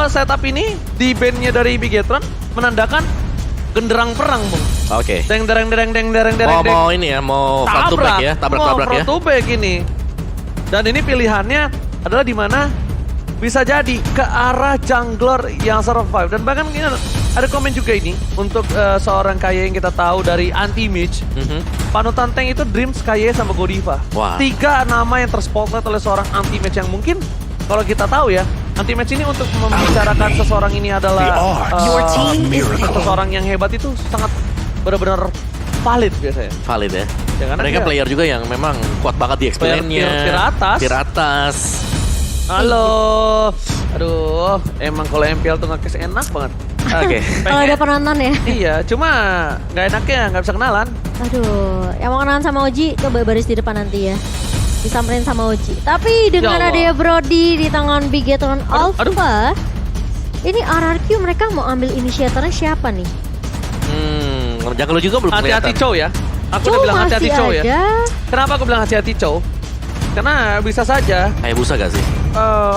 setup ini di bandnya dari Bigetron menandakan genderang perang, Bung. Oke. Deng dereng. Mau ini ya, mau front to back ya, tabrak-tabrak ya. Front to back ini. Dan ini pilihannya adalah di mana bisa jadi ke arah jungler yang survive. Dan bahkan ini ada komen juga ini untuk seorang Kaye yang kita tahu dari Anti-Mage. Panutan tank itu Dreams, Kaye sama Godiva. Wah. 3 nama yang terspotlight oleh seorang Anti-Mage yang mungkin kalau kita tahu ya, Anti-Match ini untuk membicarakan seseorang ini adalah seseorang yang hebat itu sangat benar-benar valid biasanya. Valid ya. Ya, karena Mereka player juga yang memang kuat banget di experience-nya. Tier atas. Halo. Aduh, emang kalau MPL tuh nge-case enak banget. Oke. Kalau ada penonton ya. Iya, cuma nggak enaknya nggak bisa kenalan. Aduh, yang mau kenalan sama Oji coba baris di depan nanti ya. Disamperin sama Oji. Tapi dengan adanya Brody di tangan Bigetron Alpha, ini RRQ mereka mau ambil inisiatornya siapa nih? Jangan lu juga belum Hati-hati kelihatan. Chow ya. Aku udah bilang hati-hati Chow ya. Kenapa aku bilang hati-hati Chow? Karena bisa saja. Hayabusa gak sih?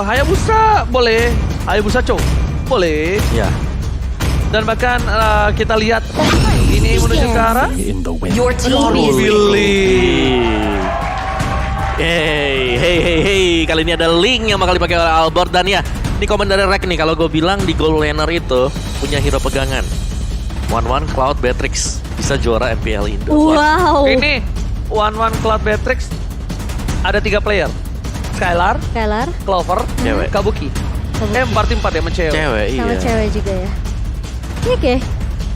Hayabusa boleh. Hayabusa Chow boleh. Ya. Dan bahkan kita lihat ini menuju ke arah Your team Billy. Hey, kali ini ada link yang bakal dipakai oleh Albert. Dan ya, ini komen dari Rek nih, kalau gue bilang di goal laner itu punya hero pegangan. 1-1 Cloud Beatrix bisa juara MPL Indo. Wow. Ini 1-1 Cloud Beatrix ada 3 player. Skylar, Clover, Cewek. Kabuki. 4-4 ya sama cewek. Cewek, iya. Sama cewek juga ya. Oke.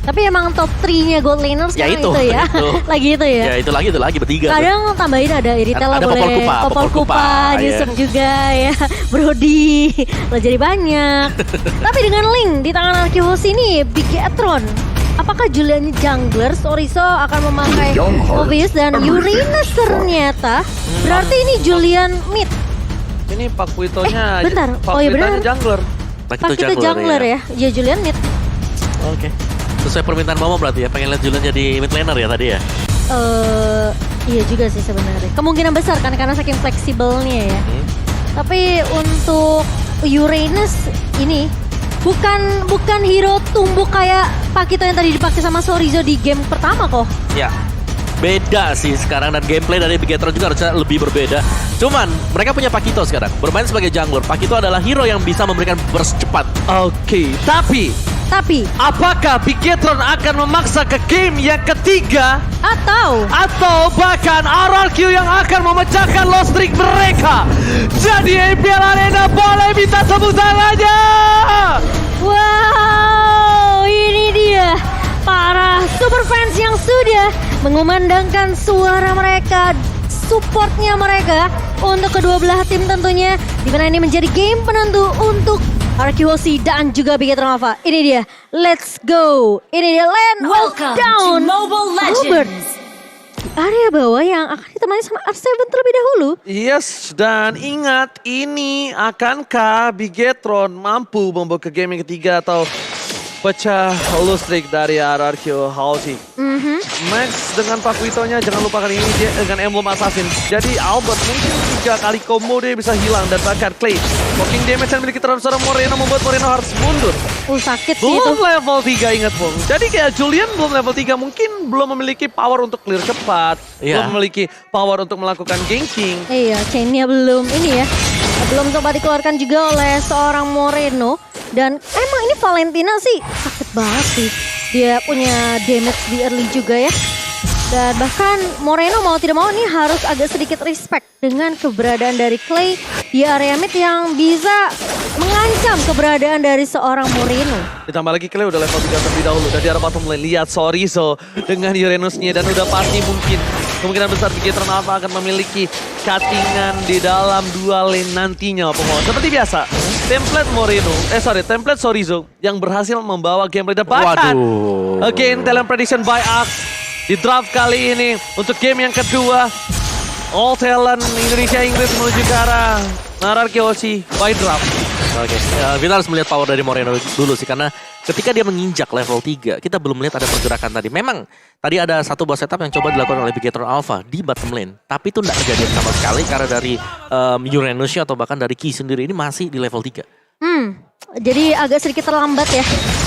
Tapi emang top 3-nya gold laner sekarang itu ya. Lagi itu ya. Ya itu lagi bertiga. Kadang tambahin ada Iritel lah, Ada boleh. Popol Kupa, Yusuf ya. juga ya. Brody. Lah jadi banyak. Tapi dengan link di tangan Arceus ini Bigetron. Apakah Julian jungler, Soriso akan memakai Obvious dan Uranus ternyata. Berarti ini Julian mid. Ini Pak Puitonya bentar. Pak Oh iya Puitonya benar. jungler. Pak kita jungler ya. Ya Julian mid. Oke. Sesuai permintaan Momo berarti ya, pengen lihat Julian jadi mid laner ya tadi ya? Iya juga sih sebenarnya. Kemungkinan besar kan karena saking fleksibelnya ya. Tapi untuk Uranus ini bukan hero tumbuk kayak Pakito yang tadi dipakai sama Sorizo di game pertama kok. Ya. Beda sih sekarang, dan gameplay dari Bigetron juga harusnya lebih berbeda. Cuman mereka punya Pakito sekarang, bermain sebagai jungler. Pakito adalah hero yang bisa memberikan burst cepat. Oke, tapi apakah Bigetron akan memaksa ke game yang ketiga atau bahkan RRQ yang akan memecahkan loss streak mereka? Jadi MPL Arena boleh minta tepuk tangannya. Wow, ini dia para super fans yang sudah mengumandangkan suara mereka, supportnya mereka untuk kedua belah tim tentunya, di mana ini menjadi game penentu untuk RQOC dan juga Bigetron Alpha. Ini dia, let's go. Ini dia Land of Down Mobile Albert. Area bawah yang akan ditemani sama R7 terlebih dahulu. Yes, dan ingat ini akankah Bigetron mampu membawa ke game yang ketiga atau pecah loss streak dari RRQ Halsey. Max dengan Pak Witonya, jangan lupakan ini dia dengan emblem assassin. Jadi Albert mungkin 3 kali combo dia bisa hilang, dan bahkan Clay blocking damage yang memiliki terhadap seorang Moreno membuat Moreno harus mundur. Sakit sih itu. Belum level 3 ingat Bung. Jadi kayak Julian belum level 3 mungkin belum memiliki power untuk clear cepat. Belum memiliki power untuk melakukan ganking. Iya, chainnya belum ini ya. Belum sempat dikeluarkan juga oleh seorang Moreno. Dan emang ini Valentina sih sakit banget sih. Dia punya damage di early juga ya. Dan bahkan Moreno mau tidak mau ini harus agak sedikit respect dengan keberadaan dari Clay di area mid yang bisa mengancam keberadaan dari seorang Moreno. Ditambah lagi Clay udah level 3 terlebih dahulu. Dan di arah bottom lane lihat Sorizo dengan Uranusnya, dan udah pasti mungkin kemungkinan besar Bigetron Alpha akan memiliki cuttingan di dalam 2 lane nantinya penguasa. Seperti biasa, template Sorizo yang berhasil membawa gameplay dan bahkan again talent prediction by Axe di draft kali ini untuk game yang kedua. All talent Indonesia Inggris menuju ke arah RRQOC by draft. Oke, kita harus melihat power dari Moreno dulu sih, karena ketika dia menginjak level 3, kita belum melihat ada pergerakan tadi. Memang tadi ada satu buah setup yang coba dilakukan oleh Bigetron Alpha di bottom lane, tapi itu tidak kejadian sama sekali karena dari Uranusnya atau bahkan dari Ki sendiri ini masih di level 3. jadi agak sedikit terlambat ya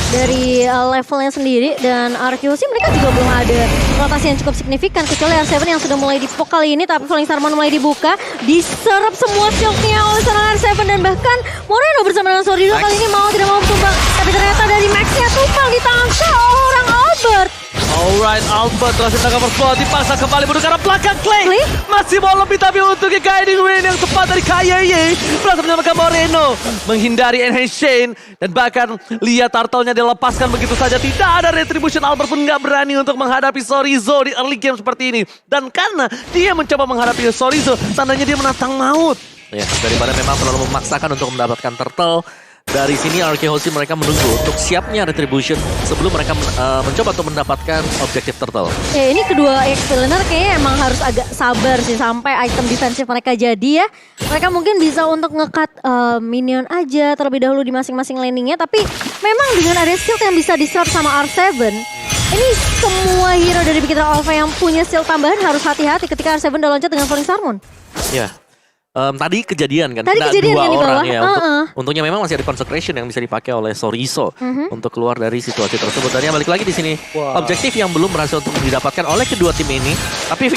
dari levelnya sendiri. Dan RQC mereka juga belum ada rotasi yang cukup signifikan kecuali R7 yang sudah mulai dipok kali ini. Tapi Falling Star Moon mulai dibuka, diserap semua shotnya oleh seorang R7 dan bahkan Moreno bersama dengan Sorizo kali ini mau tidak mau tumbang. Tapi ternyata dari Max-nya tumpang di tangan seorang Albert. Alright, Albert berhasil tangkap first dipaksa kembali menuju ke arah belakang. Clay masih mau lebih tapi untuk guiding win yang tepat dari KYY berhasil menyelamatkan Moreno, menghindari Enhanced Chain dan bahkan lihat turtle-nya dilepaskan begitu saja. Tidak ada retribution, Albert pun nggak berani untuk menghadapi Sorizo di early game seperti ini. Dan karena dia mencoba menghadapi Sorizo, tandanya dia menantang maut. Ya, daripada memang terlalu memaksakan untuk mendapatkan turtle. Dari sini RKHC mereka menunggu untuk siapnya retribution sebelum mereka mencoba untuk mendapatkan objektif turtle. Ya ini kedua X-Villainer kayaknya emang harus agak sabar sih sampai item defensif mereka jadi ya. Mereka mungkin bisa untuk nge-cut minion aja terlebih dahulu di masing-masing landingnya. Tapi memang dengan ada shield yang bisa di-serve sama R7, ini semua hero dari Big Hero Alpha yang punya shield tambahan harus hati-hati ketika R7 udah loncat dengan Falling Star Moon. Ya. Tadi kejadian kan, tadi kejadian dua kan di orang bawah. ya. Untungnya memang masih ada consecration yang bisa dipakai oleh Sorizo untuk keluar dari situasi tersebut. Dan yang balik lagi di sini, objektif yang belum berhasil untuk didapatkan oleh kedua tim ini. Tapi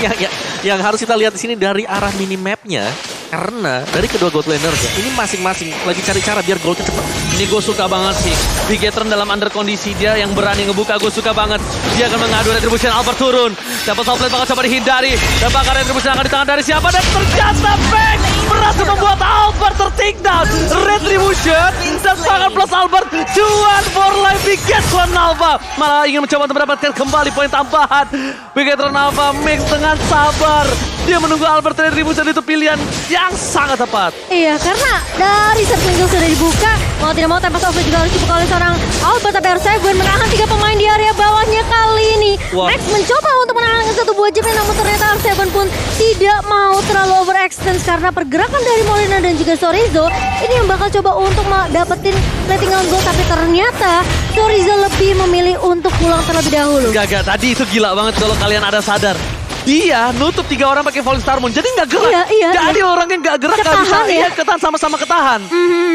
yang harus kita lihat di sini dari arah minimapnya, karena dari kedua gold laner-nya ini masing-masing lagi cari cara biar goldnya cepat. Ini gue suka banget sih. Bigetron dalam under kondisi dia yang berani ngebuka, gue suka banget. Dia akan mengadu retribution, Albert turun. Dapat top lane bakal coba dihindari. Dan bakal retribution akan di tangan dari siapa. Dan ternyata Bang berhasil membuat Albert ter-take down. Retribution dan tangan plus Albert. Cuan for life Bigetron Alpha. Malah ingin mencoba untuk mendapatkan kembali poin tambahan. Bigetron Alpha mix dengan sabar. Dia menunggu Albert retribution, itu pilihan yang sangat tepat. Iya, karena dari circling kill sudah dibuka, mau tidak mau Tempest of Fate juga harus dibuka oleh seorang Albert. Tapi R7 menahan 3 pemain di area bawahnya kali ini. Max mencoba untuk menahan satu buah jam, namun ternyata R7 pun tidak mau terlalu overextend karena pergerakan dari Molina dan juga Sorizo. Ini yang bakal coba untuk dapetin plating on goal, tapi ternyata Sorizo lebih memilih untuk pulang terlebih dahulu. Gak, tadi itu gila banget kalau kalian ada sadar. Dia nutup 3 orang pakai Falling Star Moon, jadi nggak gerak. Iya. Jadi orang yang nggak gerak nggak bisa, ya? ketahan sama-sama ketahan.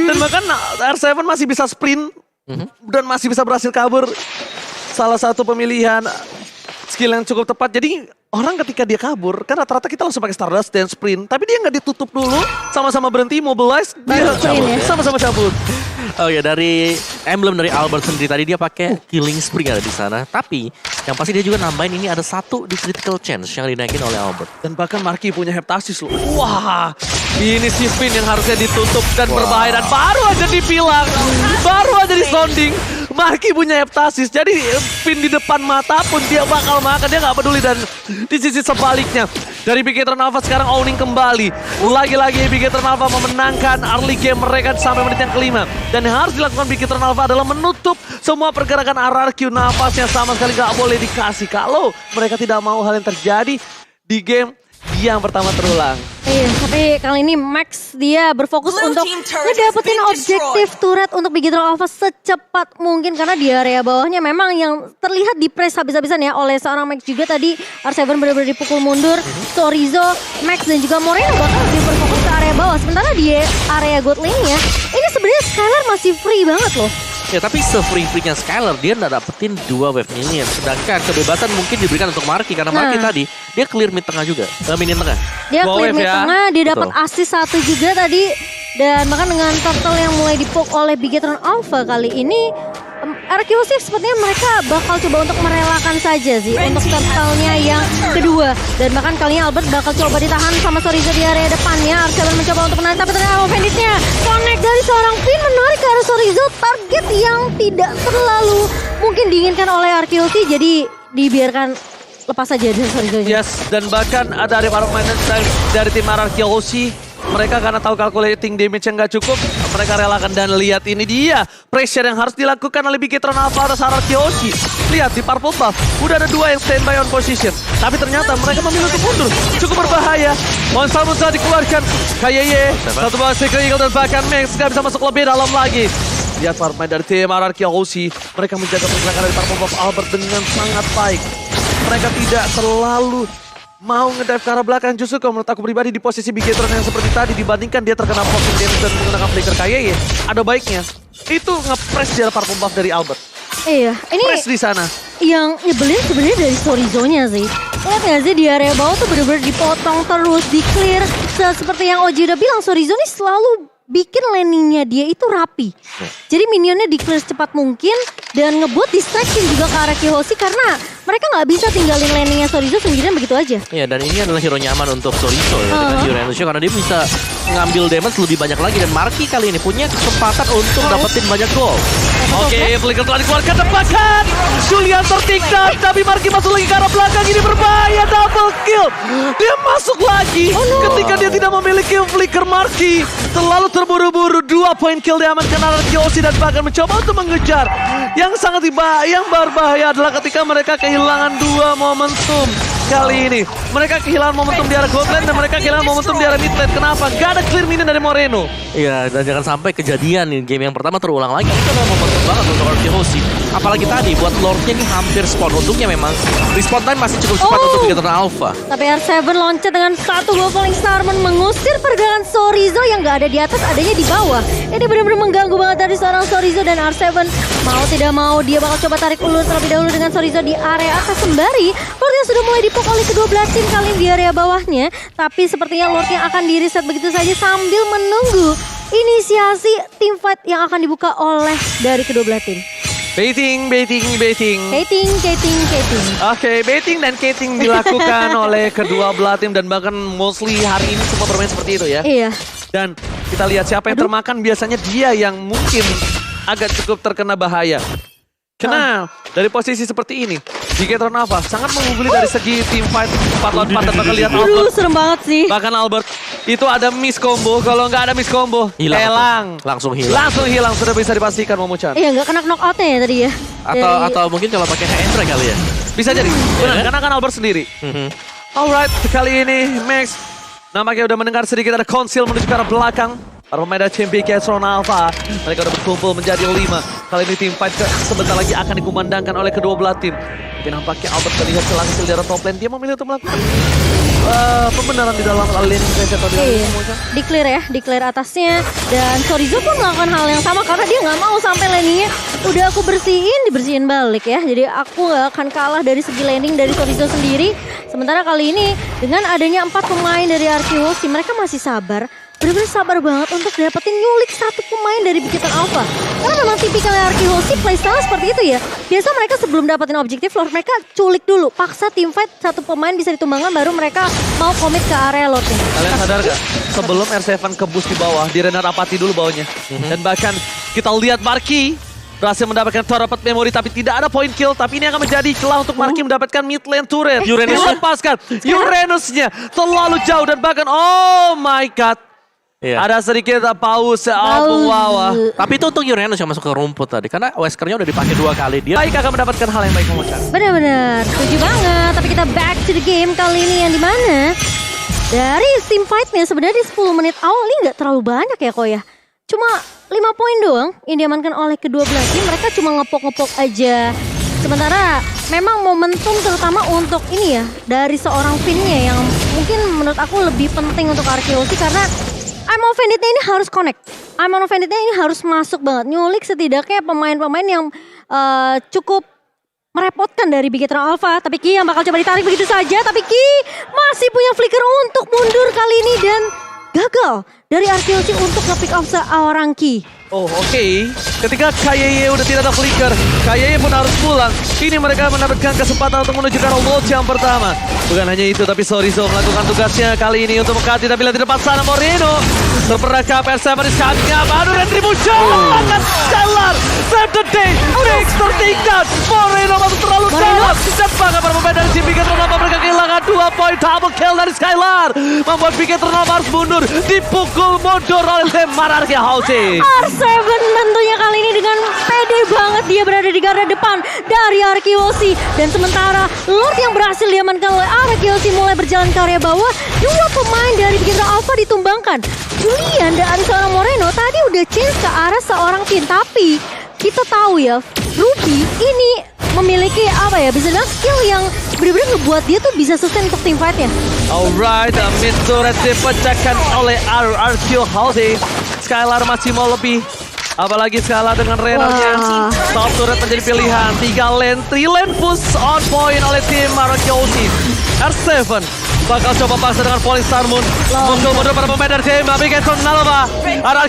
Dan bahkan R7 masih bisa sprint dan masih bisa berhasil kabur. Salah satu pemilihan skill yang cukup tepat. Jadi orang ketika dia kabur, kan rata-rata kita langsung pakai Stardust dan sprint. Tapi dia nggak ditutup dulu, sama-sama berhenti, mobilize, dia sama-sama cabut. Oh ya, dari emblem dari Albert sendiri tadi dia pakai killing spree ada di sana. Tapi yang pasti dia juga nambahin ini ada 1 di critical chance yang dinaikin oleh Albert. Dan bahkan Marky punya heptasis loh. Wah, ini si Finn yang harusnya ditutup dan berbahaya. Dan baru aja dipilang, baru aja disounding. Marky punya heptasis, jadi Finn di depan mata pun dia bakal makan, dia nggak peduli. Dan di sisi sebaliknya, dari Bigetron Alpha sekarang owning kembali. Lagi-lagi Bigetron Alpha memenangkan early game mereka sampai menit yang kelima. Dan yang harus dilakukan Bigetron Alpha adalah menutup semua pergerakan RRQ. Nafasnya sama sekali nggak boleh dikasih kalau mereka tidak mau hal yang terjadi di game yang pertama terulang. Iya, tapi kali ini Max dia berfokus untuk ngedapetin objektif turret untuk Bigetron Alpha secepat mungkin. Karena di area bawahnya memang yang terlihat di press habis-habisan ya oleh seorang Max juga tadi. R7 benar-benar dipukul mundur. Sorizo, Max dan juga Moreno bahkan lebih berfokus ke area bawah. Sementara di area god lane-nya, ini sebenarnya Skylar masih free banget loh. Ya tapi se-free-free-nya Skylar dia nggak dapetin 2 wave minion. Sedangkan kebebasan mungkin diberikan untuk Marky karena Marky tadi dia clear mid tengah juga, minion tengah. Dia clear mid tengah, dia dapat assist 1 juga tadi. Dan bahkan dengan turtle yang mulai dipok oleh Bigetron Alpha kali ini, RQC sepertinya mereka bakal coba untuk merelakan saja sih untuk turtle-nya yang kedua. Dan bahkan kali ini Albert bakal coba ditahan sama Sorizo di area depannya. R7 mencoba untuk menarik, tapi ternyata Banditnya connect dari seorang Finn menarik ke arah Sorizo. Target yang tidak terlalu mungkin diinginkan oleh RQC, jadi dibiarkan lepas saja dari Sorizo. Yes, dan bahkan ada dari para pemain dari tim RRQC. Mereka karena tahu calculating damage yang nggak cukup, mereka relakan. Dan lihat ini dia pressure yang harus dilakukan oleh Bigetron Alpha atas RRQC. Lihat di purple buff, udah ada 2 yang standby on position. Tapi ternyata mereka memilih untuk mundur, cukup berbahaya. Monster sudah dikeluarkan, KYY, satu bawah Secret Eagle dan bahkan Max nggak bisa masuk lebih dalam lagi. Lihat para pemain dari tim RRQC, mereka menjaga pergerakan dari purple buff Albert dengan sangat baik. Mereka tidak terlalu mau ngedive ke arah belakang. Justru kalau menurut aku pribadi di posisi Bigetron yang seperti tadi, dibandingkan dia terkena poking damage dan menggunakan flicker KYY, ada baiknya itu nge-press dia purple buff dari Albert. Iya, ini Press di sana. yang nyebelin sebenarnya dari Sorizo-nya sih. Lihat nggak sih di area bawah tuh bener-bener dipotong terus, di-clear. Seperti yang Oji udah bilang, Sorizo nih selalu bikin landingnya dia itu rapi. Jadi minionnya di-clear secepat mungkin dan ngebuat distraction juga ke arah Kihoshi karena mereka nggak bisa tinggalin landingnya Sorizo sendirian begitu aja. Iya, dan ini adalah hero nyaman untuk Sorizo ya, dengan Uranus karena dia bisa ngambil damage lebih banyak lagi dan Marky kali ini punya kesempatan untuk dapetin banyak gol. Oke, Flicker telah dikeluarkan tebakan. Julian tertikam, tapi Marky masuk lagi ke arah belakang. Ini berbahaya, double kill. Dia masuk lagi ketika dia tidak memiliki Flicker. Marky terlalu terburu-buru. 2 poin kill diamankan oleh Kiyoshi dan bahkan mencoba untuk mengejar. Yang sangat yang berbahaya adalah ketika mereka kehilangan 2 momentum. Kali ini mereka kehilangan momentum di arah gold lane dan mereka kehilangan momentum di arah mid lane. Kenapa? Gak ada clear minion dari Moreno. Iya, dan jangan sampai kejadian nih game yang pertama terulang lagi. Itu adalah momentum banget untuk Kiyoshi. Apalagi tadi buat Lordnya ini hampir spawn. Untungnya memang respawn time masih cukup cepat untuk Bigetron Alpha. Tapi R7 loncat dengan satu gol Falling Starman mengusir pergerakan Sorizo yang gak ada di atas, adanya di bawah. Ini benar-benar mengganggu banget dari seorang Sorizo dan R7 mau tidak mau dia bakal coba tarik ulur terlebih dahulu dengan Sorizo di area atas sembari Lordnya sudah mulai dipok oleh kedua belah tim kali ini di area bawahnya. Tapi sepertinya Lordnya akan di reset begitu saja sambil menunggu inisiasi tim fight yang akan dibuka oleh dari kedua belah tim. Baiting. Kating. Oke, baiting dan cating dilakukan oleh kedua belah tim dan bahkan mostly hari ini semua bermain seperti itu ya. Iya. Dan kita lihat siapa yang termakan, biasanya dia yang mungkin agak cukup terkena bahaya. Karena dari posisi seperti ini, Bigetron Alpha sangat mengungguli dari segi team fight 4 lawan 4 dan bakal lihat Aduh, Albert. serem banget sih. Bahkan Albert itu ada miss combo, kalau nggak ada miss combo, hilang. Langsung hilang. Langsung hilang, sudah bisa dipastikan Momo-chan. Iya, nggak kena knockout-nya ya tadi ya. Atau mungkin kalau pakai Hendra kali ya. Bisa jadi, benar, karena kan Albert sendiri. Alright, kali ini Max nampaknya udah mendengar sedikit ada konsil menuju ke arah belakang. Para pemain dari tim Bigetron Alpha, mereka udah berkumpul menjadi 5. Kali ini tim fight sebentar lagi akan dikumandangkan oleh kedua belah tim. Tapi nampaknya Albert terlihat celah kecil di arah top lane. Dia memilih untuk melakukan pembenaran di dalam lane atau di dalam Declare atasnya. Dan Sorizo pun melakukan hal yang sama karena dia nggak mau sampai landingnya udah aku dibersihin balik ya. Jadi aku nggak akan kalah dari segi landing dari Sorizo sendiri. Sementara kali ini dengan adanya 4 pemain dari Arkiwoshi, mereka masih sabar. Benar-benar sabar banget untuk dapetin nyulik 1 pemain dari Bigetron Alpha. Karena memang tipikalnya Arkiwoshi playstyle seperti itu ya. Biasa mereka sebelum dapetin objektif Lord, mereka culik dulu. Paksa tim fight 1 pemain bisa ditumbangkan baru mereka mau komit ke area Lordnya. Kalian sadar gak? Sebelum R7 ke boost di bawah, di Renard apati dulu bawahnya. Dan bahkan kita lihat Marky berhasil mendapatkan Torapet Memory tapi tidak ada point kill. Tapi ini akan menjadi celah untuk Marky mendapatkan mid lane turret. Uranus lepaskan. Uranusnya terlalu jauh dan bahkan oh my god. Iya. Ada sedikit pause bawah. Tapi itu untuk Uranus yang masuk ke rumput tadi. Karena Weskernya udah dipakai 2 kali. Dia Baik akan mendapatkan hal yang baik Momo-chan. Benar-benar, setuju banget. Tapi kita back to the game kali ini yang dimana dari team fight-nya sebenarnya di 10 menit awal ini nggak terlalu banyak ya kok ya. Cuma 5 poin doang yang diamankan oleh kedua belah tim. Mereka cuma ngepok-ngepok aja. Sementara memang momentum terutama untuk ini ya dari seorang Finn-nya yang mungkin menurut aku lebih penting untuk Arkiwoshi karena I'm Offended-nya ini harus connect. I'm Offended-nya ini harus masuk banget. Nyulik setidaknya pemain-pemain yang cukup merepotkan dari Bigetron Alpha. Tapi Ki yang bakal coba ditarik begitu saja. Tapi Ki masih punya flicker untuk mundur kali ini. Dan gagal dari Arkiwoshi untuk nge-pick off seorang Ki. Oh oke. Ketika KYY udah tidak ada flicker, KYY pun harus pulang. Ini mereka mendapatkan kesempatan untuk menuju ke launch yang pertama. Bukan hanya itu, tapi Sorizo melakukan tugasnya kali ini untuk mengganti. Tapi lihat di depan sana Moreno terperangkap R7 is coming up. Aduh, retribution akan Skylar save the day. Max tertinggal. Moreno masuk terlalu dalam. Dan bahkan para pemain dari tim Bigetron Alpha mereka kehilangan 2 poin. Double kill dari Skylar membuat Bigetron Alpha harus mundur. Dipukul mundur oleh tim Arkiwoshi. R7 tentunya kali ini dengan pede banget dia berada di garda depan dari Arkiwoshi. Dan sementara Lord yang berhasil diamankan oleh Arkiwoshi mulai berjalan ke area bawah. 2 pemain dari Bigetron Alpha ditumbangkan. Julian dan seorang Moreno tadi udah change ke arah seorang Finn. Tapi kita tahu ya Ruby ini memiliki apa ya, bisa bilang skill yang benar-benar ngebuat dia tuh bisa sustain untuk team fight-nya. Alright, mid turret dipecahkan oleh Arkiwoshi. Skylar masih mau lebih Apalagi skala dengan Rennernya. Wah. Top turret menjadi pilihan. 3 lane, 3 lane push on point oleh tim Arakiyoshi. R7 bakal coba paksa dengan Polystar Moon. Mundur para pemain dari tim Bigetron Alpha.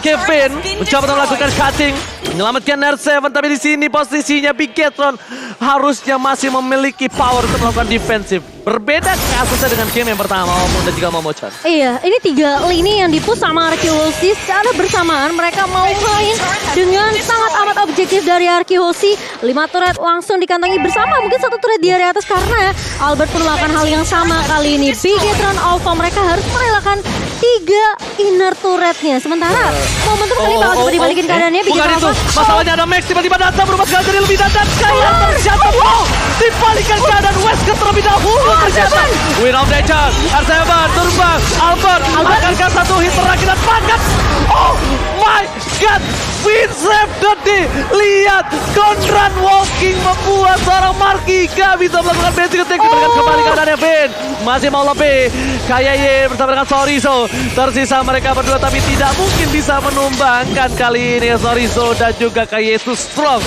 Kevin mencoba untuk melakukan cutting. Menyelamatkan R7, tapi di sini posisinya Bigetron harusnya masih memiliki power untuk melakukan defensif. Berbeda kasusnya dengan game yang pertama maupun dan juga Momochan. Iya, ini 3 lini yang dipush sama Arkihoshi secara bersamaan. Mereka mau main dengan sangat amat objektif dari Arkihoshi. 5 turret langsung dikantongi bersama. Mungkin 1 turret di area atas karena Albert pun melakukan hal yang sama kali ini. Bigetron Alpha mereka harus merelakan 3 inner turretnya. Sementara momentum kali bakal coba dibalikin keadaannya. Bukan Bigetron itu, Alpha. masalahnya ada Max tiba-tiba datang berubah segala jadi lebih datang. Kayak terjatuh, wow! Dibalikan keadaan Wesker terlebih dahulu ternyata. Win of Nature, R7 terbang, Albert akankah satu hit terakhir dan pangkat. Oh my god, win save Dodi. Lihat, Conran walking membuat seorang Marky gak bisa melakukan basic attack. Diberikan kembali keadaannya Vin. Masih mau lebih, Kayaye bersama dengan Sorizo. Tersisa mereka berdua tapi tidak mungkin bisa menumbangkan kali ini Sorizo dan juga Kayaye itu strong.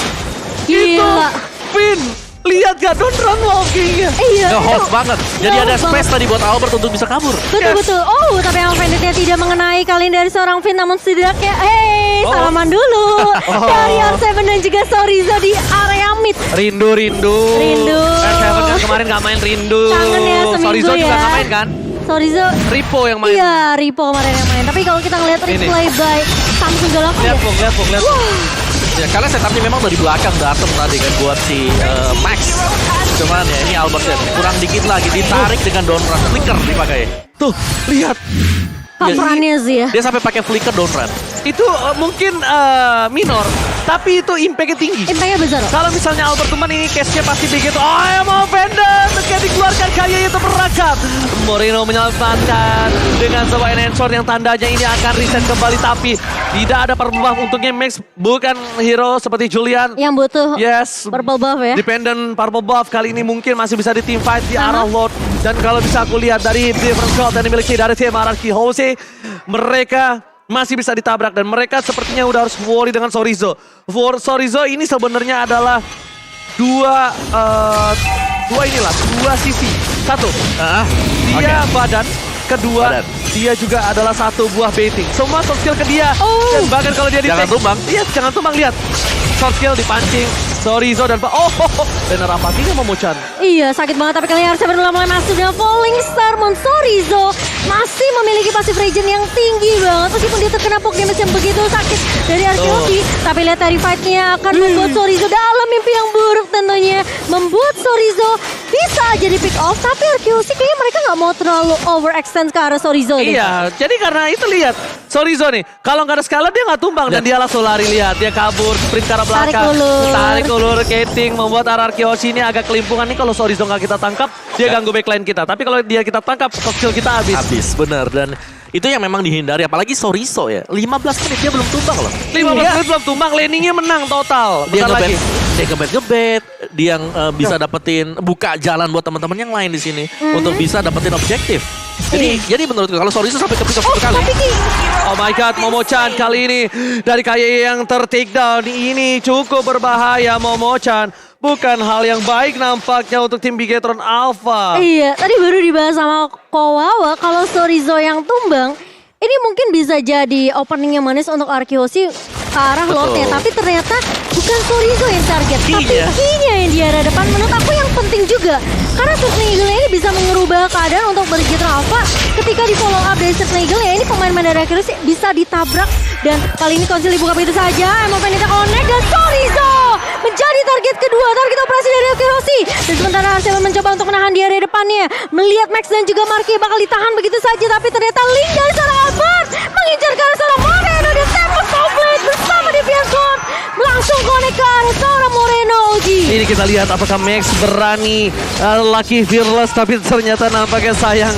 Itu Gila. Vin. Lihat gak Don't Run walking-nya. Iya, Nge-hold itu banget. Jadi ada nge-hold space tadi buat Albert untuk bisa kabur. Betul-betul. Oh, tapi yang Banditnya tidak mengenai kali ini dari seorang Vin. Namun setidaknya, salaman dulu. Dari R7 dan juga Sorizo di area mid. Rindu. Rindu. Kevin kan kemarin gak main Rindu. Kangen ya seminggu Sorizo juga ya. gak main kan? Sorizo. Ripo yang main. Iya, Ripo kemarin yang main. Tapi kalau kita ngeliat replay by Samsung Galaxy ya. Lihat Pung. Ya, karena setupnya memang dari belakang datang tadi kan buat si Max. Cuman ya ini Albert ya, kurang dikit lagi ditarik dengan down run. Flicker dipakai. Tuh, lihat. Coverannya sih ya. Dia sampai pakai flicker down run. Itu mungkin minor, tapi itu impact-nya tinggi. Impactnya besar. Kalau misalnya Albert teman ini case-nya pasti begitu. Oh, yang mau Vendor. Ketika dikeluarkan Kayaye itu berangkat. Moreno menyelamatkan dengan sebuah enhancer yang tandanya ini akan reset kembali. Tapi tidak ada purple buff untungnya Max. Bukan hero seperti Julian. Yang butuh Yes. purple buff ya. Dependent purple buff kali ini mungkin masih bisa di team fight di arah Lord. Dan kalau bisa aku lihat dari different shot yang dimiliki dari tim Arakiyoshi, mereka masih bisa ditabrak dan mereka sepertinya udah harus worry dengan Sorizo. Sorizo ini sebenarnya adalah dua sisi. Satu, dia badan. Kedua, dia juga adalah satu buah baiting. Semua soft skill ke dia. Dan bahkan kalau dia Jangan tumbang. Iya, jangan tumbang, lihat. Soft skill dipancing. Sorizo dan dan rapatinya Momochan. Iya, sakit banget. Tapi kali ini R7 mulai masuk dengan Falling Star. Sorizo masih memiliki passive regen yang tinggi banget. Meskipun dia terkena poke damage yang begitu sakit dari Arkiyoshi. Tapi lihat dari fight-nya akan membuat Sorizo dalam mimpi yang buruk tentunya. Membuat Sorizo bisa aja di pick off. Tapi Arkiyoshi kayaknya mereka nggak mau terlalu overextend ke arah Sorizo. Iya, jadi karena itu lihat. Sorizo nih, kalau nggak ada skala dia nggak tumbang. Dan dia langsung lari, lihat. Dia kabur, sprint ke arah belakang. Tarik ulur, Keting. Membuat Arakiyoshi ini agak kelimpungan nih. Kalau Sorizo nggak kita tangkap, dia ganggu backline kita. Tapi kalau dia kita tangkap, soft skill kita habis. Habis, bener. Dan itu yang memang dihindari. Apalagi Sorizo ya. 15 menit dia belum tumbang loh. 15 menit belum tumbang, laningnya menang total. Dia Bentar lagi. ngebet, dia yang bisa dapetin buka jalan buat teman-teman yang lain di sini untuk bisa dapetin objektif. Jadi menurutku kalau Sorizo sampai ke pick off satu kali. Oh my god, Momochan kali ini dari Kayaye yang ter-take down. Ini cukup berbahaya Momochan. Bukan hal yang baik nampaknya untuk tim Bigetron Alpha. Iya, tadi baru dibahas sama Kowawa kalau Sorizo yang tumbang, ini mungkin bisa jadi openingnya manis untuk Arkiyoshi ke arah lotnya. Tapi ternyata bukan Sorizo yang target, tapi key-nya yang di arah depan. Menurut aku yang penting juga. Karena Certain Eagle ini bisa mengubah keadaan untuk Bigetron Alpha. Ketika di follow up dari Certain Eagle ya, ini pemain-pemain dari Arkiyoshi bisa ditabrak. Dan kali ini Konsil dibuka begitu saja. Emang Penita connect dan Sorizo menjadi target kedua, target operasi dari Arkiyoshi. Dan sementara Arcel mencoba untuk menahan di area depannya. Melihat Max dan juga Marky bakal ditahan begitu saja. Tapi ternyata link dari seorang Albert mengincar ke arah seorang Moreno. Dan Tempest Complete bersama Deviant Sword langsung connect ke arah seorang Moreno, Oji. Ini kita lihat apakah Max berani Lucky Fearless. Tapi ternyata nampaknya sayang.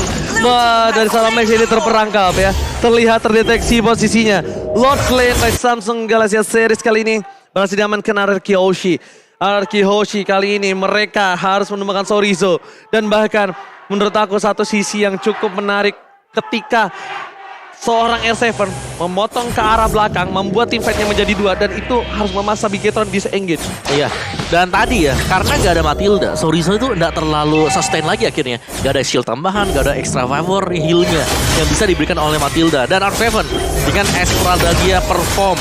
Dari seorang Max ini terperangkap ya. Terlihat terdeteksi posisinya. Lord Lane by Samsung Galaxy Series kali ini berhasil diamankan Arkiyoshi. Arkiyoshi kali ini mereka harus menemukan Sorizo. Dan bahkan menurut aku satu sisi yang cukup menarik ketika seorang R7 memotong ke arah belakang, membuat tim fight-nya menjadi 2 dan itu harus memaksa Bigetron disengage. Iya, dan tadi ya, karena nggak ada Matilda, Sorizo itu nggak terlalu sustain lagi akhirnya. Nggak ada shield tambahan, nggak ada extra favor heal-nya yang bisa diberikan oleh Matilda. Dan R7 dengan Esmeralda dia perform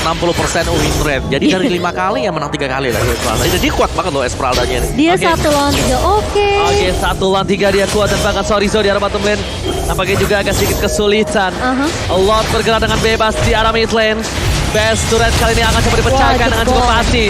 60% win rate. Jadi dari 5 kali ya menang 3 kali lah Esmeralda. Jadi dia kuat banget loh Esmeraldanya ini. Dia Oke. 1 lawan 3, oke. Oke, 1 lawan 3 dia kuat dan bahkan Sorizo di arah bottom lane nampaknya juga agak sedikit kesulitan. A lot bergerak dengan bebas di arah mid lane. Best turret kali ini akan coba dipecahkan dengan cukup pasti.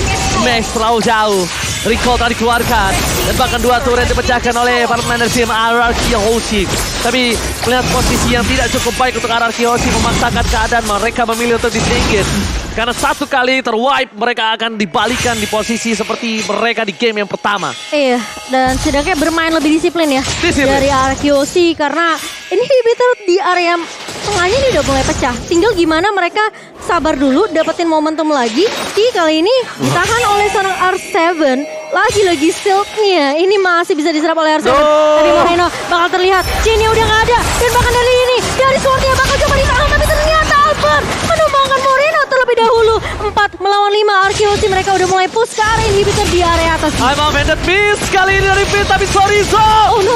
Max terlalu jauh. Recall tadi dikeluarkan. Dan bahkan 2 turret dipecahkan oleh para pemain dari tim RRQ Hoshi. Tapi melihat posisi yang tidak cukup baik untuk RRQ Hoshi memaksakan keadaan mereka memilih untuk disingkir. Karena 1 kali terwipe mereka akan dibalikan di posisi seperti mereka di game yang pertama. Iya, dan setidaknya bermain lebih disiplin ya. Disiplin. Dari RQC karena ini inhibitor di area tengahnya ini udah mulai pecah. Tinggal gimana mereka sabar dulu, dapetin momentum lagi. Kali ini ditahan oleh seorang R7. Lagi-lagi shieldnya ini masih bisa diserap oleh R7. Tapi Moreno bakal terlihat. Chinnya udah gak ada. Dan bahkan dari swordnya bakal coba ditahan. Tapi ternyata Albert menumbangkan Moreno terlebih dahulu. 4 melawan 5 RQC mereka udah mulai push ke area inhibitor di area atas. I'm offended miss kali ini dari Pit tapi Sorizo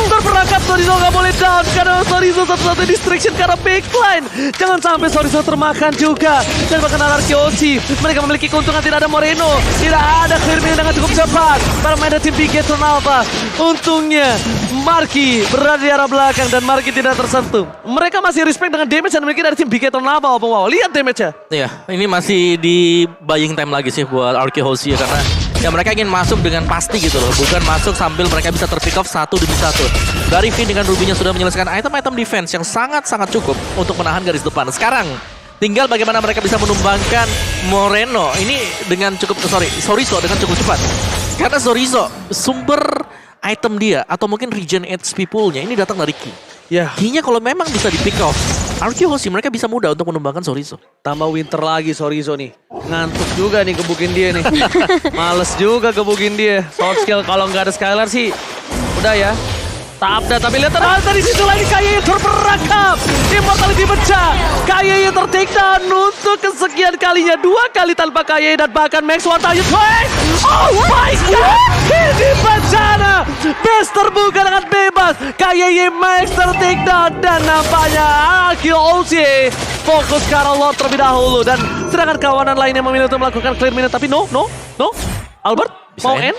terperangkap. Sorizo gak boleh down karena Sorizo satu-satu distraction karena backline. Jangan sampai Sorizo termakan juga. Dan bahkan RRQ mereka memiliki keuntungan tidak ada Moreno, tidak ada clear mid dengan cukup cepat para pemain dari tim Bigetron Alpha. Untungnya Marky berada di arah belakang dan Marky tidak tersentuh. Mereka masih respect dengan damage yang dimiliki dari tim Bigetron Alpha. Wow, lihat damage-nya. Iya, ini masih di buying time lagi sih buat RRQ Hoshi ya, karena ya mereka ingin masuk dengan pasti gitu loh, bukan masuk sambil mereka bisa terpick off 1 demi 1. Dari Finn dengan Ruby-nya sudah menyelesaikan item-item defense yang sangat-sangat cukup untuk menahan garis depan. Sekarang tinggal bagaimana mereka bisa menumbangkan Moreno ini dengan Sorizo dengan cukup cepat. Karena Sorizo sumber item dia atau mungkin regen HP pool-nya ini datang dari Ki. Ya, Ki-nya kalau memang bisa di pick off, RRQ Hoshi mereka bisa mudah untuk menumbangkan Sorizo. tambah winter lagi Sorizo nih. Ngantuk juga nih gebukin dia nih. Males juga gebukin dia. Soft skill kalau nggak ada Skylar sih udah ya. Tabda, tapi lihat dari situ lagi Kaye terperangkap. Immortality pecah. Kaye ter-take down untuk kesekian kalinya. 2 kali tanpa Kaye dan bahkan Max One Touch. Oh my god. Ini bencana. Best terbuka dengan bebas. Kaye Max ter-take down. Dan nampaknya RRQ fokus ke arah Lord terlebih dahulu. Dan sedangkan kawanan lainnya memilih untuk melakukan clear minute. Tapi no. Albert? Bisa Mau end? end?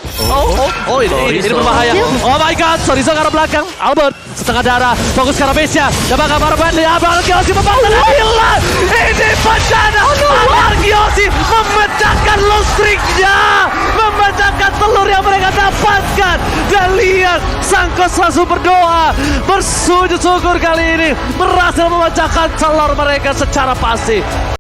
Oh ini berbahaya. Oh my god, Sorizo ke arah belakang. Albert setengah darah, fokus ke arah base-nya. Coba ke arah Bradley, RRQ membangun hilang. Ini bencana. RRQ memecahkan low streak-nya. Memecahkan telur yang mereka dapatkan. Dan lihat, Sangkos langsung berdoa. Bersujud syukur kali ini. Berhasil memecahkan telur mereka secara pasti.